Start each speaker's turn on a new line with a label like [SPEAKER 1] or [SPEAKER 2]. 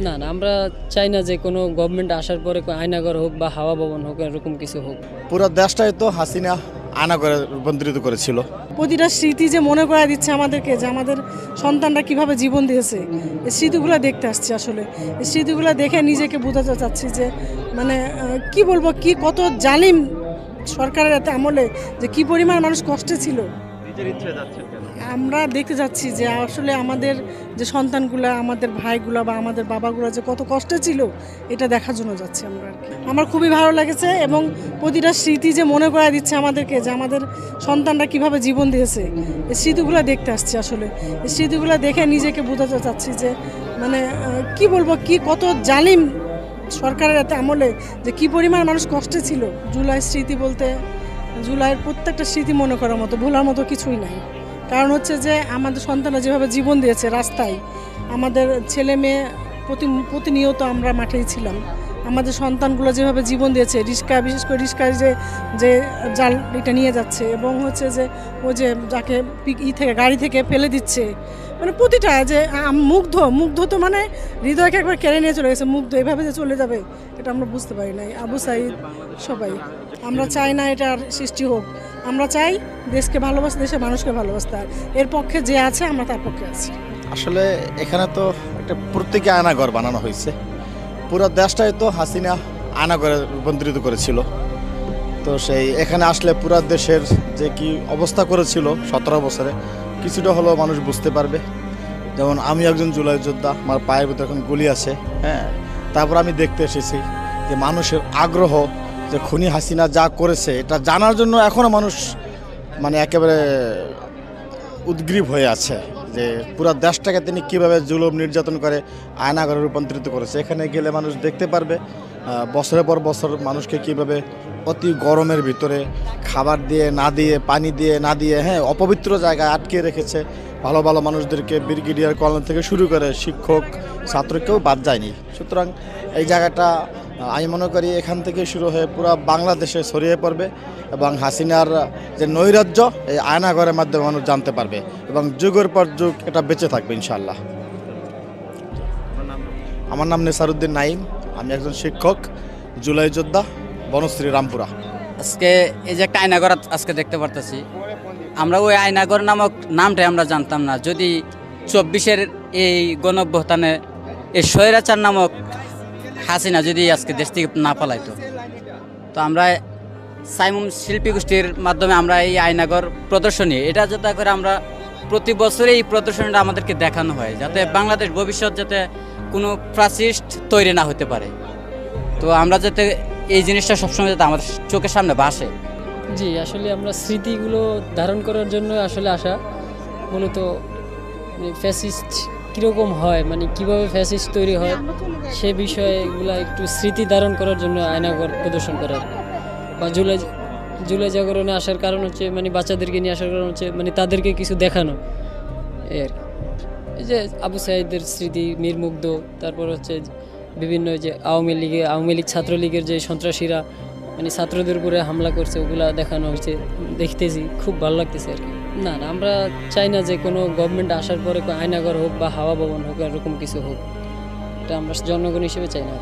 [SPEAKER 1] না না, আমরা চাই না যে কোনো গভর্নমেন্ট আসার পরে আয়নাঘর হোক বা হাওয়া ভবন হোক, এরকম কিছু হোক।
[SPEAKER 2] পুরো দেশটাই তো হাসিনা আয়নাঘরে রূপান্তরিত করেছিল।
[SPEAKER 3] প্রতিটা স্মৃতি যে মনে করা দিচ্ছে আমাদেরকে যে আমাদের সন্তানরা কিভাবে জীবন দিয়েছে, এই স্মৃতিগুলো দেখতে আসছি। আসলে এই স্মৃতিগুলো দেখে নিজেকে বোঝাতে চাচ্ছি যে মানে কি বলবো, কি কত জালিম সরকারের এত আমলে যে কি পরিমাণ মানুষ কষ্টে ছিল। আমরা দেখতে যাচ্ছি যে আসলে আমাদের যে সন্তানগুলা, আমাদের ভাইগুলা বা আমাদের বাবাগুলা যে কত কষ্টে ছিল, এটা দেখার জন্য যাচ্ছি আমরা আর কি। আমার খুবই ভালো লেগেছে এবং প্রতিটা স্মৃতি যে মনে করা দিচ্ছে আমাদেরকে যে আমাদের সন্তানরা কিভাবে জীবন দিয়েছে, এই স্মৃতিগুলো দেখতে আসছি। আসলে এই স্মৃতিগুলো দেখে নিজেকে বোঝাতে চাচ্ছি যে মানে কি বলবো, কি কত জালিম সরকারের এত আমলে যে কি পরিমাণ মানুষ কষ্টে ছিল। জুলাই স্মৃতি বলতে জুলাইয়ের প্রত্যেকটা স্মৃতি মনে করার মতো, ভোলার মতো কিছুই নাই। কারণ হচ্ছে যে আমাদের সন্তানরা যেভাবে জীবন দিয়েছে রাস্তায়, আমাদের ছেলে মেয়ে প্রতিনিয়ত আমরা মাঠেই ছিলাম, আমাদের সন্তানগুলো যেভাবে জীবন দিয়েছে, রিক্সা, বিশেষ করে রিক্সায় যে জাল এটা নিয়ে যাচ্ছে এবং হচ্ছে যে ও যে যাকে থেকে গাড়ি থেকে ফেলে দিচ্ছে, মানে প্রতিটা যে মুগ্ধ তো মানে হৃদয়কে একবার কেড়ে নিয়ে চলে গেছে। মুগ্ধ এভাবে যে চলে যাবে এটা আমরা বুঝতে পারি নাই। আবু সাইদ সবাই আমরা চাই না এটার সৃষ্টি হোক। আমরা চাই দেশকে ভালোবাসতে, দেশের মানুষকে ভালোবাসতে। আর এর পক্ষে যে আছে আমরা তার পক্ষে আছি।
[SPEAKER 2] আসলে এখানে তো একটা প্রত্যেকে আয়নাঘর বানানো হয়েছে। পুরো দেশটাই তো হাসিনা আয়নাঘরে রূপান্তরিত করেছিল। তো সেই এখানে আসলে পুরো দেশের যে কি অবস্থা করেছিল 17 বছরে, কিছুটা হলেও মানুষ বুঝতে পারবে। যেমন আমি একজন জুলাই যোদ্ধা, আমার পায়ের ভিতরে এখন গুলি আছে, হ্যাঁ। তারপর আমি দেখতে এসেছি যে মানুষের আগ্রহ যে খুনি হাসিনা যা করেছে এটা জানার জন্য এখনও মানুষ মানে একেবারে উদ্গ্রীব হয়ে আছে যে পুরো দেশটাকে তিনি কীভাবে জুলুম নির্যাতন করে আয়নাঘরে রূপান্তরিত করেছে। এখানে গেলে মানুষ দেখতে পারবে বছরের পর বছর মানুষকে কীভাবে অতি গরমের ভিতরে খাবার দিয়ে না দিয়ে, পানি দিয়ে না দিয়ে, হ্যাঁ, অপবিত্র জায়গায় আটকে রেখেছে। ভালো ভালো মানুষদেরকে ব্রিগেডিয়ার কর্নেল থেকে শুরু করে শিক্ষক ছাত্রকেও বাদ যায়নি। সুতরাং এই জায়গাটা আমি মনে করি এখান থেকে শুরু হয়ে পুরো বাংলাদেশে ছড়িয়ে পড়বে এবং হাসিনার যে নৈরাজ্য এই আয়নাঘরের মাধ্যমে মানুষ জানতে পারবে এবং যুগের পর যুগ এটা বেঁচে থাকবে ইনশাআল্লাহ। আমার নাম নেসারউদ্দিন নাইম, আমি একজন শিক্ষক, জুলাই যোদ্ধা, বনশ্রী রামপুরা।
[SPEAKER 4] আজকে এই যে একটা আয়নাঘর আজকে দেখতে পারতেছি, আমরা ওই আয়নাঘর নামক নামটাই আমরা জানতাম না। যদি 24-এর এই গণঅভ্যুত্থানে এই স্বৈরাচার নামক হাসিনা যদি আজকে দেশ থেকে না পালাইতো, তো আমরা সাইমুম শিল্পী গোষ্ঠীর মাধ্যমে আমরা এই আয়নাঘর প্রদর্শনী, এটা যাতে করে আমরা প্রতি বছরে এই প্রদর্শনীটা আমাদেরকে দেখানো হয়, যাতে বাংলাদেশ ভবিষ্যৎ যাতে কোনো ফ্যাসিস্ট তৈরি না হতে পারে। তো আমরা যাতে এই জিনিসটা সবসময় যাতে আমাদের চোখের সামনে ভাসে।
[SPEAKER 1] জি, আসলে আমরা স্মৃতিগুলো ধারণ করার জন্য আসলে আসা। মূলত ফ্যাসিস্ট কীরকম হয়, মানে কীভাবে ফ্যাসিস্ট তৈরি হয় সে বিষয়গুলো একটু স্মৃতি ধারণ করার জন্য আয়নাঘর প্রদর্শন করার। বা জুলাই জাগরণে আসার কারণ হচ্ছে মানে বাচ্চাদেরকে নিয়ে আসার কারণ হচ্ছে মানে তাদেরকে কিছু দেখানো। এর এই যে আবু সাইদের স্মৃতি, মীর মুগ্ধ, তারপর হচ্ছে বিভিন্ন যে আওয়ামী লীগ ছাত্রলীগের যে সন্ত্রাসীরা মানে ছাত্রদের উপরে হামলা করছে, ওগুলা দেখানো হচ্ছে, দেখতেছি খুব ভালো লাগতেছে আর কি। না না, আমরা চাই না যে কোনো গভর্নমেন্ট আসার পরে আয়নাঘর হোক বা হাওয়া ভবন হোক, এরকম কিছু হোক। এটা আমরা জনগণ হিসেবে চাই না।